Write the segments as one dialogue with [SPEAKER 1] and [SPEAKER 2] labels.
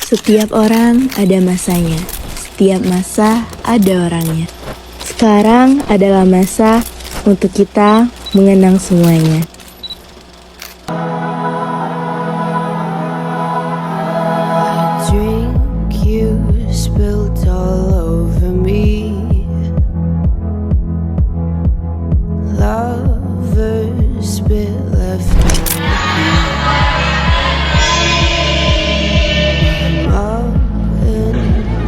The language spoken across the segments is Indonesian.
[SPEAKER 1] Setiap orang ada masanya, setiap masa ada orangnya. Sekarang adalah masa untuk kita mengenang semuanya.
[SPEAKER 2] Drink you spilled all over me. Lovers spit left up and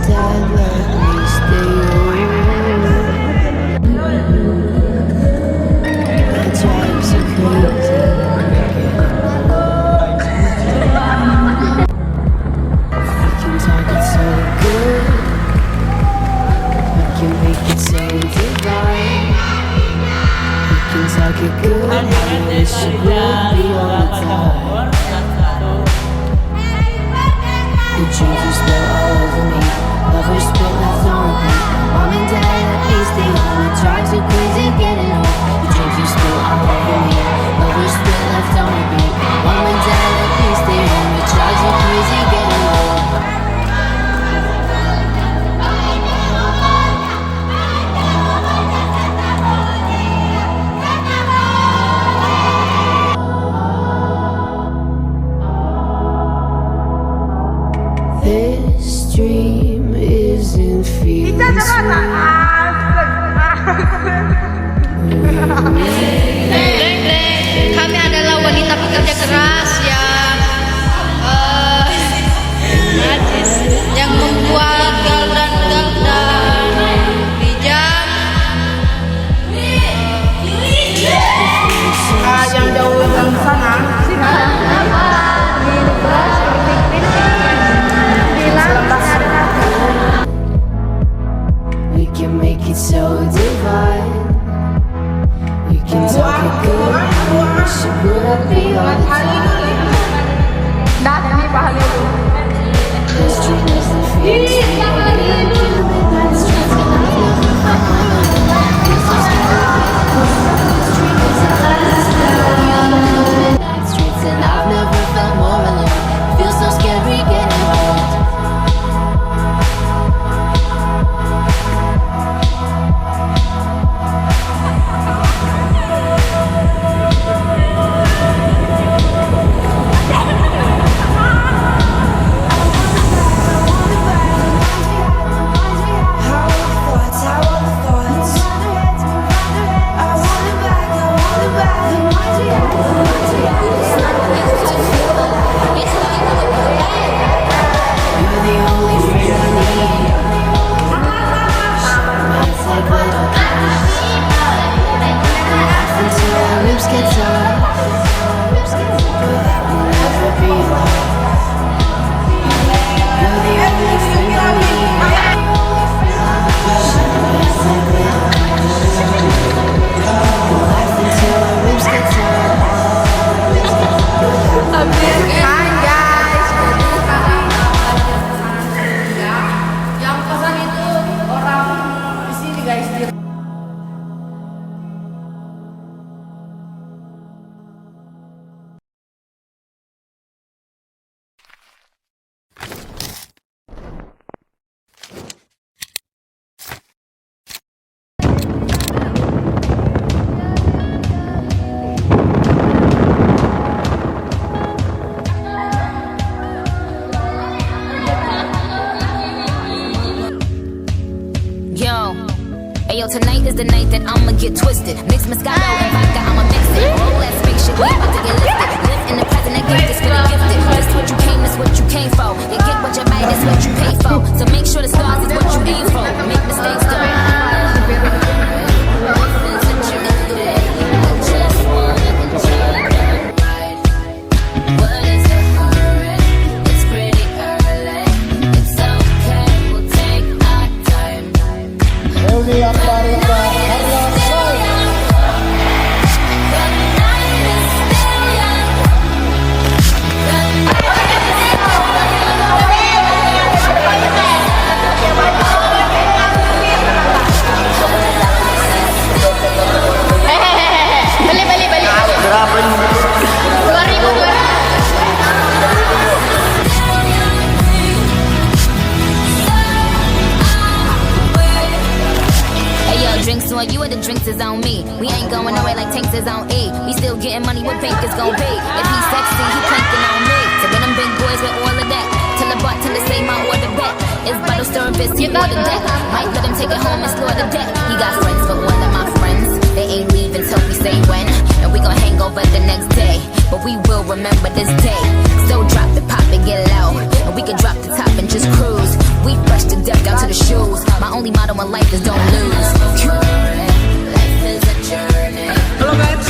[SPEAKER 2] dad let me stay over. That drives you crazy. We can talk it so good. We can make it so divine. We can talk it good. I wish it would be all the time. The truth is spilled all over me. Lovers spit left on repeat. Mom and dad let me stay home. It drives you crazy getting home. The truth is spilled all over me. Lovers spit left on repeat. Mom and dad let me stay home. It drives you crazy getting home. This dream isn't feeling
[SPEAKER 3] Kami adalah wanita pekerja keras yang membuat galdan bijak.
[SPEAKER 4] Yang jauh dari sana
[SPEAKER 2] We can make it so divine. We can talk it good. I wish it would be all the time. This dream isn't feeling midnight streets and I've never felt more alone. This is this dream isn't midnight streets and I've never felt more alone. Feels so scary getting home.
[SPEAKER 3] Yang pesan itu orang di sini guys.
[SPEAKER 5] Yo, ayo, tonight is the night that I'ma get twisted. Mix Moscato and vodka, I'ma mix it. Roll that spaceship, we about to get lifted. Live in the present, that gift is really gifted. This what you came, this what you came for. You get what you buy, this what you pay for. So make sure the stars is what you aim for. Make mistakes, don't. drinks on you and the drinks is on me. We ain't going away like tanks is on E. We still getting money, what bank is gon' be? If he's sexy, he planking on me. So when them big boys with all of that, tell the bartender say my order back. It's bottle service, he ordered that. Might let him take it home and slaughter that. He got friends, but one of my friends, they ain't leaving till we say when. And we gon' hang over the next day, but we will remember this day. So drop it, pop it, get low, and we can drop the top and just cruise. We fresh to death down to the shoes. My only motto in life is don't lose. Life is a journey.
[SPEAKER 4] Halo guys,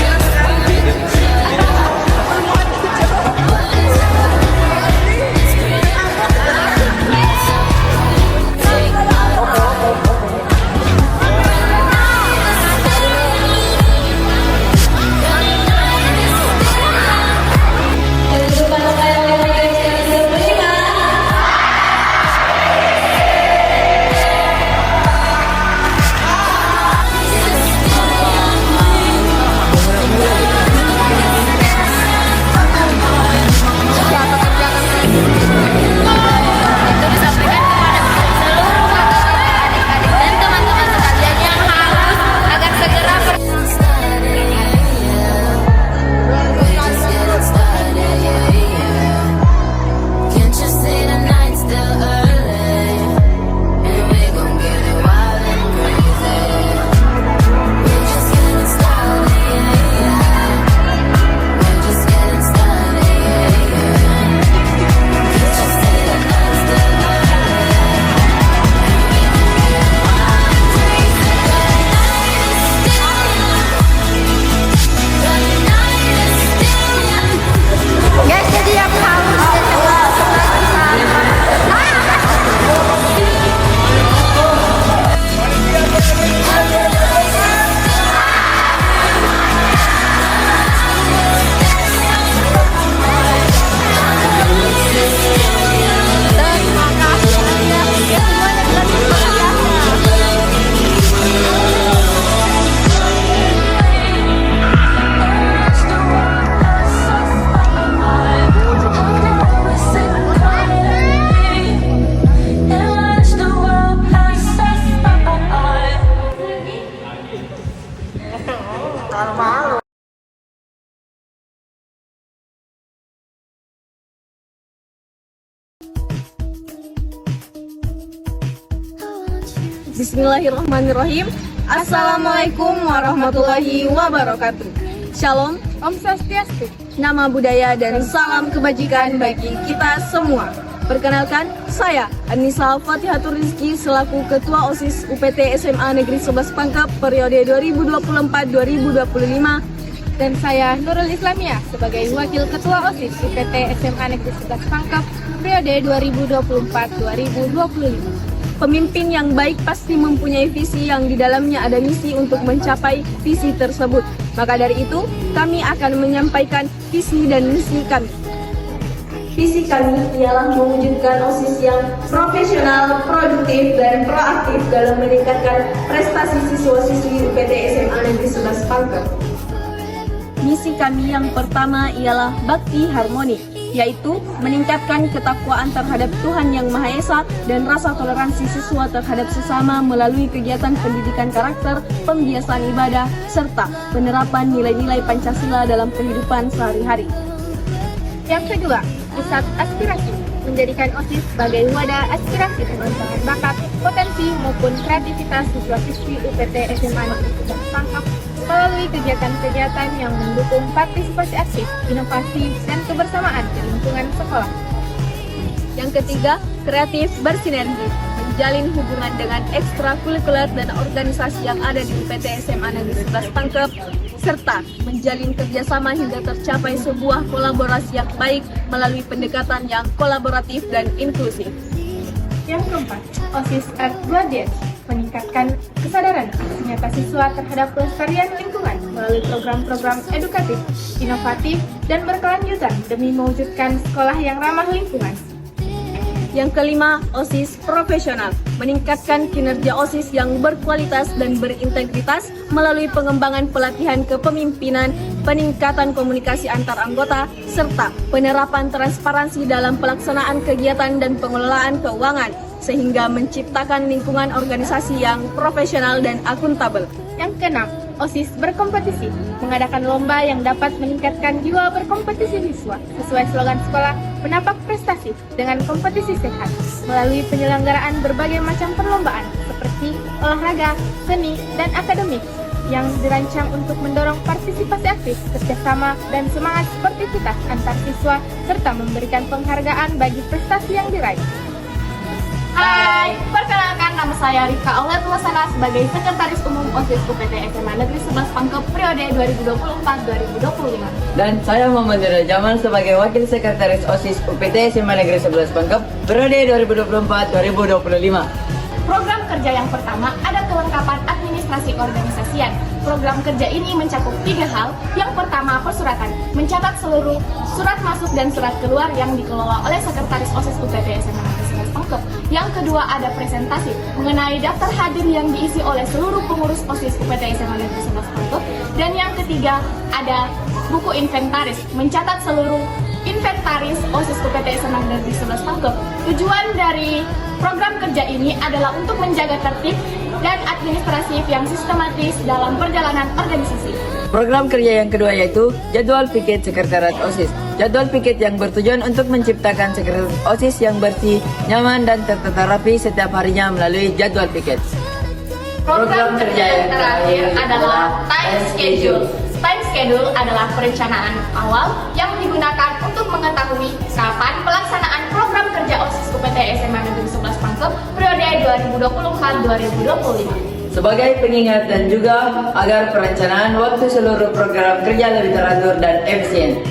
[SPEAKER 3] jadi yang halus dan yang
[SPEAKER 6] Bismillahirrahmanirrahim. Assalamualaikum warahmatullahi wabarakatuh. Shalom, Om Swastiastu, nama budaya dan salam kebajikan bagi kita semua. Perkenalkan, saya Anissa Fatihatur Rizki selaku Ketua OSIS UPT SMA Negeri 11 Pangkep periode 2024-2025,
[SPEAKER 7] dan saya Nurul Islamia sebagai Wakil Ketua OSIS UPT SMA Negeri 11 Pangkep periode 2024-2025.
[SPEAKER 6] Pemimpin yang baik pasti mempunyai visi yang di dalamnya ada misi untuk mencapai visi tersebut. Maka dari itu, kami akan menyampaikan visi dan misi kami. Visi kami ialah mewujudkan OSIS yang profesional, produktif, dan proaktif dalam meningkatkan prestasi siswa-siswi UPT SMA Negeri 11 Pangkep. Misi kami yang pertama ialah bakti harmoni, yaitu meningkatkan ketakwaan terhadap Tuhan Yang Maha Esa dan rasa toleransi siswa terhadap sesama melalui kegiatan pendidikan karakter, pembiasaan ibadah, serta penerapan nilai-nilai Pancasila dalam kehidupan sehari-hari.
[SPEAKER 7] Yang kedua, pusat aspirasi, menjadikan OSIS sebagai wadah aspirasi pengembangan bakat, potensi maupun kreativitas siswa-siswi UPT SMA Negeri 11 Pangkep melalui kegiatan-kegiatan yang mendukung partisipasi aktif, inovasi, dan kebersamaan di lingkungan sekolah.
[SPEAKER 6] Yang ketiga, kreatif bersinergi, menjalin hubungan dengan ekstrakurikuler dan organisasi yang ada di UPT SMA Negeri 11 Pangkep, serta menjalin kerjasama hingga tercapai sebuah kolaborasi yang baik melalui pendekatan yang kolaboratif dan inklusif.
[SPEAKER 7] Yang keempat, OSIS Art Guardians, meningkatkan kesadaran nyata siswa terhadap pelestarian lingkungan melalui program-program edukatif, inovatif, dan berkelanjutan demi mewujudkan sekolah yang ramah lingkungan.
[SPEAKER 6] Yang kelima, OSIS profesional, meningkatkan kinerja OSIS yang berkualitas dan berintegritas melalui pengembangan pelatihan kepemimpinan, peningkatan komunikasi antar anggota, serta penerapan transparansi dalam pelaksanaan kegiatan dan pengelolaan keuangan. sehingga menciptakan lingkungan organisasi yang profesional dan akuntabel.
[SPEAKER 7] Yang keenam, OSIS berkompetisi, mengadakan lomba yang dapat meningkatkan jiwa berkompetisi siswa sesuai slogan sekolah menapak prestasi dengan kompetisi sehat melalui penyelenggaraan berbagai macam perlombaan seperti olahraga, seni, dan akademik yang dirancang untuk mendorong partisipasi aktif, kerjasama, dan semangat sportivitas antar siswa serta memberikan penghargaan bagi prestasi yang diraih.
[SPEAKER 8] Hai, perkenalkan nama saya Rika Aulet Wasana sebagai Sekretaris Umum OSIS UPT SMA Negeri 11 Pangkep periode 2024-2025.
[SPEAKER 9] Dan saya Muhammad Nira Jamal sebagai Wakil Sekretaris OSIS UPT SMA Negeri 11 Pangkep periode 2024-2025.
[SPEAKER 8] Program kerja yang pertama ada kelengkapan administrasi keorganisasian. Program kerja ini mencakup 3 hal. Yang pertama, persuratan, mencatat seluruh surat masuk dan surat keluar yang dikelola oleh Sekretaris OSIS UPT SMA Negeri 11 Pangkep. Yang kedua, ada presentasi mengenai daftar hadir yang diisi oleh seluruh pengurus OSIS UPT SMA Negeri 11 Pangkep. Dan yang ketiga, ada buku inventaris, mencatat seluruh inventaris OSIS UPT SMA Negeri 11 Pangkep. Tujuan dari program kerja ini adalah untuk menjaga tertib dan administratif yang sistematis dalam perjalanan organisasi.
[SPEAKER 9] Program kerja yang kedua yaitu jadwal piket sekretariat OSIS. Jadwal piket yang bertujuan untuk menciptakan sekretariat OSIS yang bersih, nyaman, dan tertata rapi setiap harinya melalui jadwal piket.
[SPEAKER 8] Program kerja yang terakhir adalah time schedule. Time schedule adalah perencanaan awal yang digunakan untuk mengetahui kapan pelaksanaan program kerja OSIS UPT SMA Negeri 11 Pangkep periode 2024-2025.
[SPEAKER 9] Sebagai pengingat dan juga agar perencanaan waktu seluruh program kerja lebih teratur dan efisien.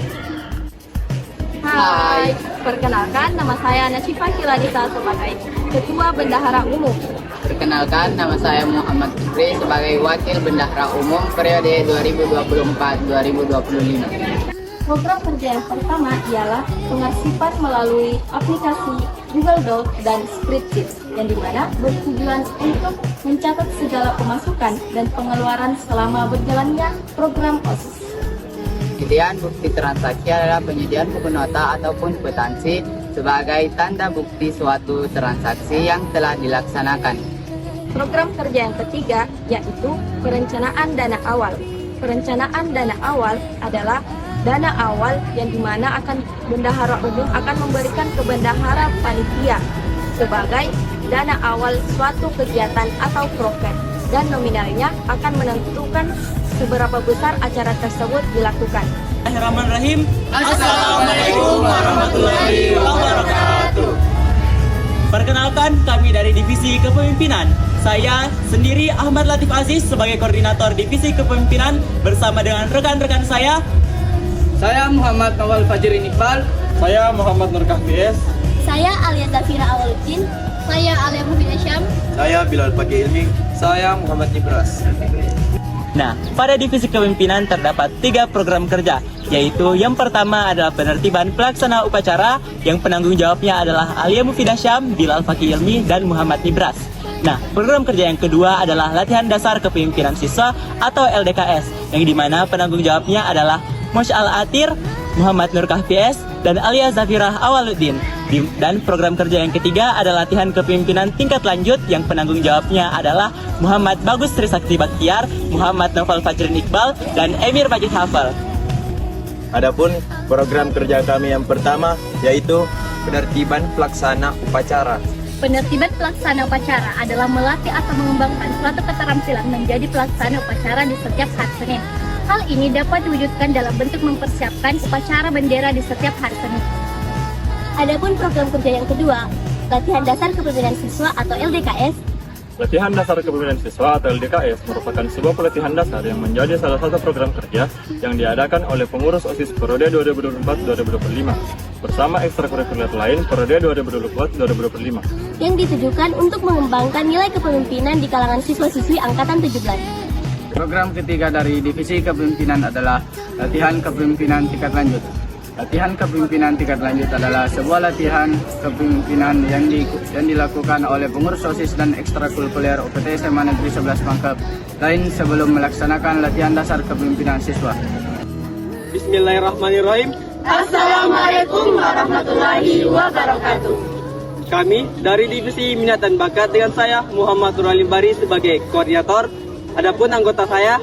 [SPEAKER 6] Hai, perkenalkan nama saya Nasifah Kiladita sebagai Ketua Bendahara Umum.
[SPEAKER 10] Perkenalkan, nama saya Muhammad Fikri sebagai Wakil Bendahara Umum periode 2024-2025.
[SPEAKER 7] Program kerja yang pertama ialah pengarsipan melalui aplikasi Google Doc dan Spreadsheet yang dimana bertujuan untuk mencatat segala pemasukan dan pengeluaran selama berjalannya program OSIS.
[SPEAKER 10] Kemudian bukti transaksi adalah penyediaan buku nota ataupun kwitansi sebagai tanda bukti suatu transaksi yang telah dilaksanakan.
[SPEAKER 7] Program kerja yang ketiga yaitu perencanaan dana awal. Perencanaan dana awal adalah dana awal yang dimana akan bendahara umum akan memberikan ke bendahara panitia sebagai dana awal suatu kegiatan atau program dan nominalnya akan menentukan seberapa besar acara tersebut dilakukan.
[SPEAKER 11] Bismillahirrahmanirrahim. Assalamualaikum warahmatullahi wabarakatuh. Perkenalkan, kami dari Divisi Kepemimpinan. Saya sendiri Ahmad Latif Aziz sebagai Koordinator Divisi Kepemimpinan bersama dengan rekan-rekan saya.
[SPEAKER 12] Saya Muhammad Nawal Fajrin Iqbal.
[SPEAKER 13] Saya Muhammad Nur Kahfies.
[SPEAKER 3] Saya Alia Zafira Awaludin. Saya Alia Mubin Syam.
[SPEAKER 13] Saya Bilal Pagi Ilmi.
[SPEAKER 12] Saya Muhammad Ibras.
[SPEAKER 11] Nah, pada divisi kepemimpinan terdapat 3 program kerja, yaitu yang pertama adalah penertiban pelaksana upacara, yang penanggung jawabnya adalah Alia Mufidah Syam, Bilal Faki Ilmi, dan Muhammad Ibras. Nah, program kerja yang kedua adalah latihan dasar kepemimpinan siswa atau LDKS, yang dimana penanggung jawabnya adalah Mosh Al-Atir, Muhammad Nur Kahfies, dan Alia Zafirah Awaluddin. Dan program kerja yang ketiga adalah latihan kepemimpinan tingkat lanjut yang penanggung jawabnya adalah Muhammad Bagus Trisakti Baktiar, Muhammad Novel Fajrin Iqbal, dan Emir Majid Hafal.
[SPEAKER 13] Adapun program kerja kami yang pertama yaitu penertiban pelaksana upacara.
[SPEAKER 7] Penertiban pelaksana upacara adalah melatih atau mengembangkan suatu keterampilan menjadi pelaksana upacara di setiap hari Senin. Hal ini dapat diwujudkan dalam bentuk mempersiapkan upacara bendera di setiap hari Senin.
[SPEAKER 3] Adapun program kerja yang kedua, latihan dasar kepemimpinan siswa atau LDKS.
[SPEAKER 13] Latihan dasar kepemimpinan siswa atau LDKS merupakan sebuah pelatihan dasar yang menjadi salah satu program kerja yang diadakan oleh pengurus OSIS periode 2024-2025 bersama ekstrakurikuler lain periode 2024-2025
[SPEAKER 3] yang ditujukan untuk mengembangkan nilai kepemimpinan di kalangan siswa-siswi angkatan 17.
[SPEAKER 12] Program ketiga dari divisi kepemimpinan adalah latihan kepemimpinan tingkat lanjut. Latihan kepemimpinan tingkat lanjut adalah sebuah latihan kepemimpinan yang dilakukan oleh pengurus OSIS dan ekstrakurikuler UPT SMA Negeri 11 Pangkep lain sebelum melaksanakan latihan dasar kepemimpinan siswa.
[SPEAKER 11] Bismillahirrahmanirrahim.
[SPEAKER 6] Assalamualaikum warahmatullahi wabarakatuh.
[SPEAKER 14] Kami dari Divisi Minat dan Bakat dengan saya Muhammad Nuralim Bari sebagai koordinator. Adapun anggota saya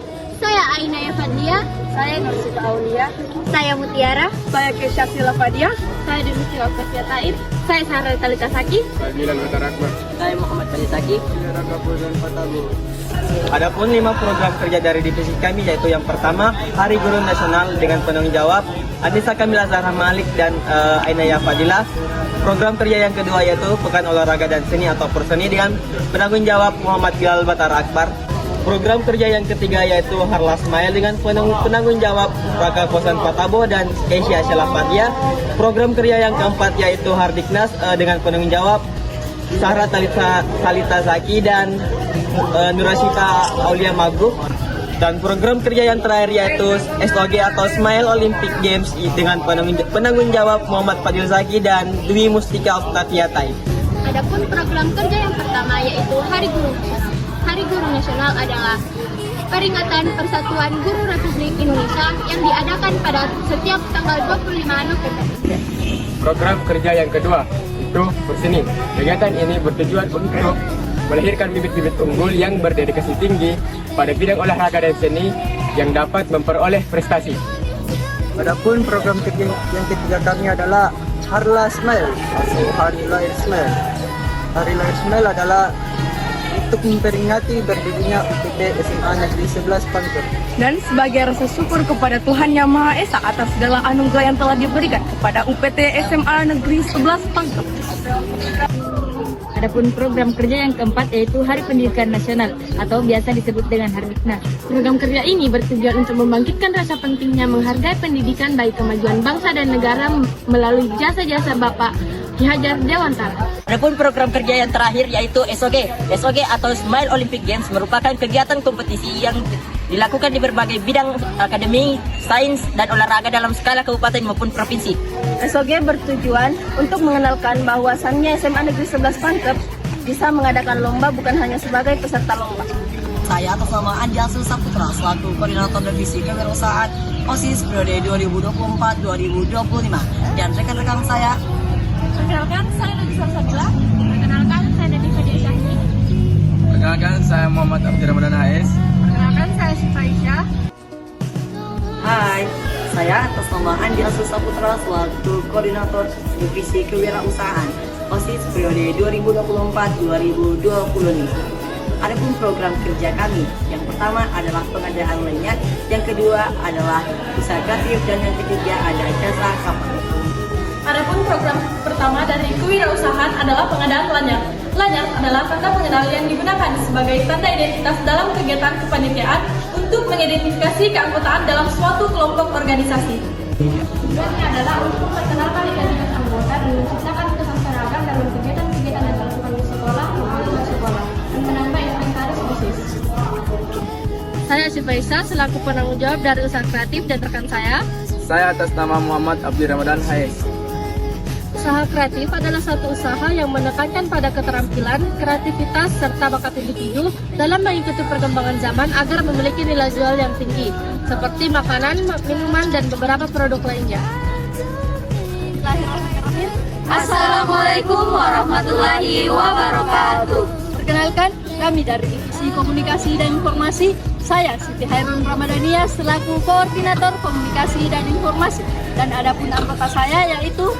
[SPEAKER 3] Aina Fadlia,
[SPEAKER 6] Saya Nursita Aulia,
[SPEAKER 3] saya Mutiara,
[SPEAKER 6] saya Kesha Sila Fadia,
[SPEAKER 3] saya Demisti Oktasia Taib, saya Sarah Talita Saki,
[SPEAKER 12] Saya Milan Batar Akbar.
[SPEAKER 9] Saya Muhammad Khalid Saki.
[SPEAKER 14] Adapun 5 program kerja dari divisi kami yaitu yang pertama Hari Guru Nasional dengan penanggung jawab Anissa Kamila Zahra Malik dan Ainaya Fadilah. Program kerja yang kedua yaitu Pekan Olahraga dan Seni atau Perseni dengan penanggung jawab Muhammad Bilal Batar Akbar. Program kerja yang ketiga yaitu Harla Smile dengan penanggung jawab Raka Kosan Patabo dan Keisha Syalafadia. Program kerja yang keempat yaitu Hardiknas dengan penanggung jawab Sarah Talita Zaki dan Nurasita Aulia Maghrub. Dan program kerja yang terakhir yaitu SOG atau Smile Olympic Games dengan penanggung jawab Muhammad Fadil Zaki dan Dwi Mustika Oktatia Taib.
[SPEAKER 3] Adapun program kerja yang pertama yaitu Hari Guru Nasional. Hari Guru Nasional adalah peringatan Persatuan Guru Republik Indonesia yang diadakan pada setiap tanggal 25 November.
[SPEAKER 12] Program kerja yang kedua itu Perseni. Kegiatan ini bertujuan untuk melahirkan bibit-bibit unggul yang berdedikasi tinggi pada bidang olahraga dan seni yang dapat memperoleh prestasi.
[SPEAKER 14] Adapun program kerja yang ketiga kami adalah Harla Smile atau Hari Lahir Smile. Hari Lahir Smile adalah untuk memperingati berdirinya UPT SMA Negeri 11 Pangkep.
[SPEAKER 6] dan sebagai rasa syukur kepada Tuhan Yang Maha Esa atas segala anugerah yang telah diberikan kepada UPT SMA Negeri 11 Pangkep.
[SPEAKER 15] Adapun program kerja yang keempat yaitu Hari Pendidikan Nasional atau biasa disebut dengan Hardiknas. Program kerja ini bertujuan untuk membangkitkan rasa pentingnya menghargai pendidikan bagi kemajuan bangsa dan negara melalui jasa-jasa Bapak Ki Hajar Dewantara.
[SPEAKER 9] Adapun program kerja yang terakhir yaitu SOG. SOG atau Smile Olympic Games merupakan kegiatan kompetisi yang dilakukan di berbagai bidang akademi, sains, dan olahraga dalam skala kabupaten maupun provinsi.
[SPEAKER 6] SOG bertujuan untuk mengenalkan bahwasannya SMA Negeri 11 Pangkep bisa mengadakan lomba bukan hanya sebagai peserta lomba.
[SPEAKER 9] Saya atas nama Andi Asul Saputra selaku Koordinator Divisi Kewirausahaan OSIS periode 2024-2025 dan rekan-rekan saya.
[SPEAKER 8] Perkenalkan, saya Nafisa Sabila. Perkenalkan, saya Nadi Fadia Syahni.
[SPEAKER 12] Perkenalkan, saya Muhammad Abdi Ramadan Hais.
[SPEAKER 8] Perkenalkan, saya Syifa Isya.
[SPEAKER 9] Hai, saya atas nama Andi Asul Saputra selaku Koordinator Divisi Kewirausahaan OSIS periode 2024-2025. Adapun program kerja kami, yang pertama adalah pengadaan lanyard, yang kedua adalah usaha kreatif, dan yang ketiga ada jasa kapal.
[SPEAKER 8] Adapun program pertama dari kewirausahaan adalah pengadaan lanyard. Lanyard adalah tanda pengenal yang digunakan sebagai tanda identitas dalam kegiatan kepanitiaan untuk mengidentifikasi keanggotaan dalam suatu kelompok organisasi. Tujuannya adalah untuk memperkenalkan identitas anggota dan menciptakan kesan seragam dalam kegiatan-kegiatan yang dilakukan di sekolah maupun di luar sekolah dan menambah inventaris OSIS.
[SPEAKER 15] Saya Syifa selaku penanggung jawab dari usaha kreatif dan rekan saya.
[SPEAKER 12] Saya atas nama Muhammad Abdi Ramadan Hais.
[SPEAKER 15] Usaha kreatif adalah satu usaha yang menekankan pada keterampilan, kreativitas, serta bakat individu dalam mengikuti perkembangan zaman agar memiliki nilai jual yang tinggi, seperti makanan, minuman, dan beberapa produk lainnya.
[SPEAKER 3] Assalamualaikum warahmatullahi wabarakatuh.
[SPEAKER 6] Perkenalkan, kami dari Divisi Komunikasi dan Informasi. Saya Siti Hairun Ramadania selaku Koordinator Komunikasi dan Informasi. Dan adapun anggota saya yaitu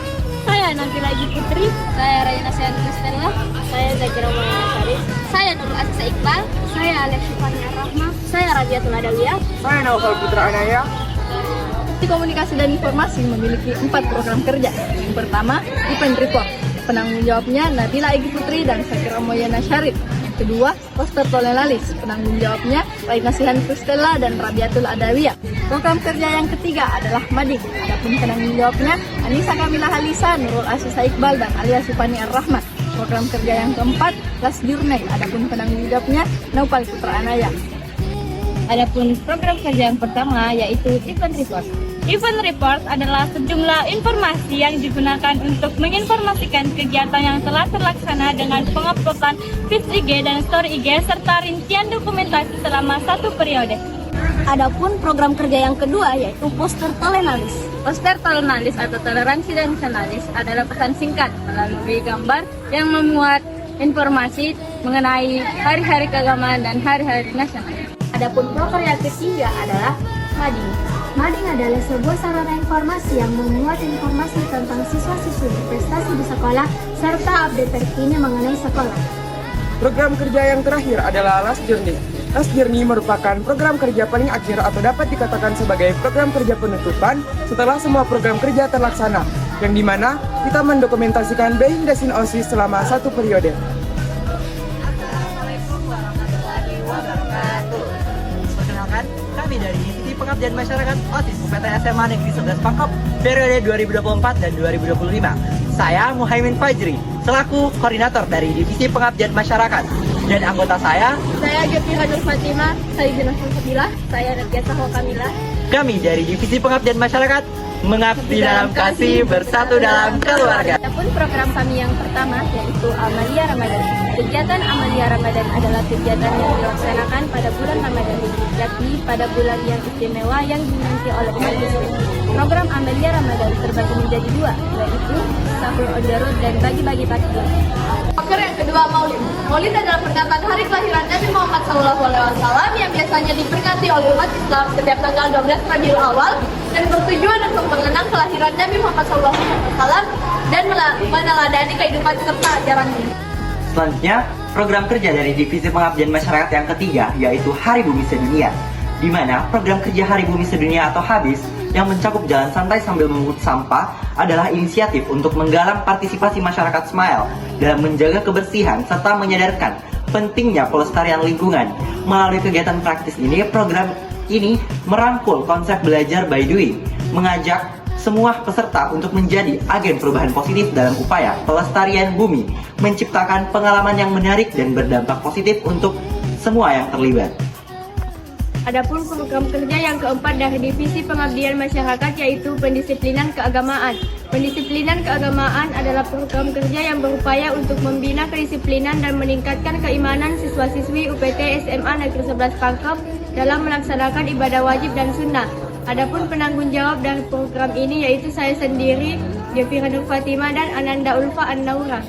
[SPEAKER 6] saya Nabila Iji Putri,
[SPEAKER 3] Saya Rayana Siani Stella,
[SPEAKER 15] Saya Zakira Muhammad Syarif,
[SPEAKER 3] saya Nurul Asisa Iqbal,
[SPEAKER 15] saya Alef Syifani Ar-Rahma,
[SPEAKER 3] saya Rabiatul Adawiyah.
[SPEAKER 12] Saya Naufal Putra Anaya.
[SPEAKER 6] Divisi Komunikasi dan Informasi memiliki 4 program kerja. Yang pertama, Event Report. Penanggung jawabnya Nabila Igi Putri dan Zakira Moyana Syarif. Yang kedua, Poster Tolelalis. Penanggung jawabnya Raina Sihan Kristella dan Rabiatul Adawiyah. Program kerja yang ketiga adalah Mading. Adapun penanggung jawabnya Anissa Kamila Halisa, Nurul Asisa Iqbal, dan Alia Sifani Ar-Rahman. Program kerja yang keempat, Las Jurnek. Adapun penanggung jawabnya Naufal Putra Anaya.
[SPEAKER 15] Adapun program kerja yang pertama yaitu Event Report. Event Report adalah sejumlah informasi yang digunakan untuk menginformasikan kegiatan yang telah terlaksana dengan penguploadan feed IG dan story IG serta rincian dokumentasi selama satu periode.
[SPEAKER 3] Adapun program kerja yang kedua yaitu poster tolenalis.
[SPEAKER 15] Poster tolenalis atau toleransi dan nasionalis adalah pesan singkat melalui gambar yang memuat informasi mengenai hari-hari keagamaan dan hari-hari nasional.
[SPEAKER 3] Adapun program yang ketiga adalah mading. Mading adalah sebuah sarana informasi yang memuat informasi tentang siswa-siswi berprestasi di sekolah serta update terkini mengenai sekolah.
[SPEAKER 16] Program kerja yang terakhir adalah Last Journey. Last Journey merupakan program kerja paling akhir atau dapat dikatakan sebagai program kerja penutupan setelah semua program kerja terlaksana, yang dimana kita mendokumentasikan behind the scene OSIS selama 1 periode.
[SPEAKER 9] Assalamualaikum warahmatullahi wabarakatuh. Perkenalkan, kami dari Divisi Pengabdian Masyarakat OSIS UPT SMA Negeri 11 Pangkep periode 2024 dan 2025. Saya Muhaimin Fajri, selaku koordinator dari Divisi Pengabdian Masyarakat. Dan anggota saya
[SPEAKER 15] Jepira Nur Fatimah, saya Jenazah Fadilah, saya Nadia Sahwa Kamila.
[SPEAKER 9] Kami dari Divisi Pengabdian Masyarakat mengabdi dalam kasih, bersatu dalam keluarga.
[SPEAKER 3] Adapun program kami yang pertama yaitu Amalia Ramadan. Kegiatan Amalia Ramadan adalah kegiatan yang dilaksanakan pada bulan Ramadan, yakni pada bulan yang istimewa yang dinanti oleh umat Muslim. Program Amalia Ramadan terbagi menjadi 2, yaitu sahur on the road dan bagi-bagi takjil.
[SPEAKER 7] Program yang kedua Maulid. Maulid adalah peringatan hari kelahiran Nabi Muhammad SAW yang biasanya diperingati oleh umat Islam setiap tanggal 12 Rabiul Awal dan bertujuan untuk mengenang kelahiran Nabi Muhammad SAW dan meneladani kehidupan serta ajarannya.
[SPEAKER 9] Selanjutnya, program kerja dari Divisi Pengabdian Masyarakat yang ketiga yaitu Hari Bumi Sedunia, di mana program kerja Hari Bumi Sedunia atau HABIS yang mencakup jalan santai sambil memungut sampah adalah inisiatif untuk menggalang partisipasi masyarakat Smile dalam menjaga kebersihan serta menyadarkan pentingnya pelestarian lingkungan. Melalui kegiatan praktis ini, program ini merangkul konsep belajar by doing, mengajak semua peserta untuk menjadi agen perubahan positif dalam upaya pelestarian bumi, menciptakan pengalaman yang menarik dan berdampak positif untuk semua yang terlibat.
[SPEAKER 15] Adapun program kerja yang keempat dari Divisi Pengabdian Masyarakat yaitu pendisiplinan keagamaan. Pendisiplinan keagamaan adalah program kerja yang berupaya untuk membina kedisiplinan dan meningkatkan keimanan siswa-siswi UPT SMA Negeri 11 Pangkep dalam melaksanakan ibadah wajib dan sunnah. Adapun penanggung jawab dari program ini yaitu saya sendiri, Jepira Nur Fatimah dan Ananda Ulfa An-Naura.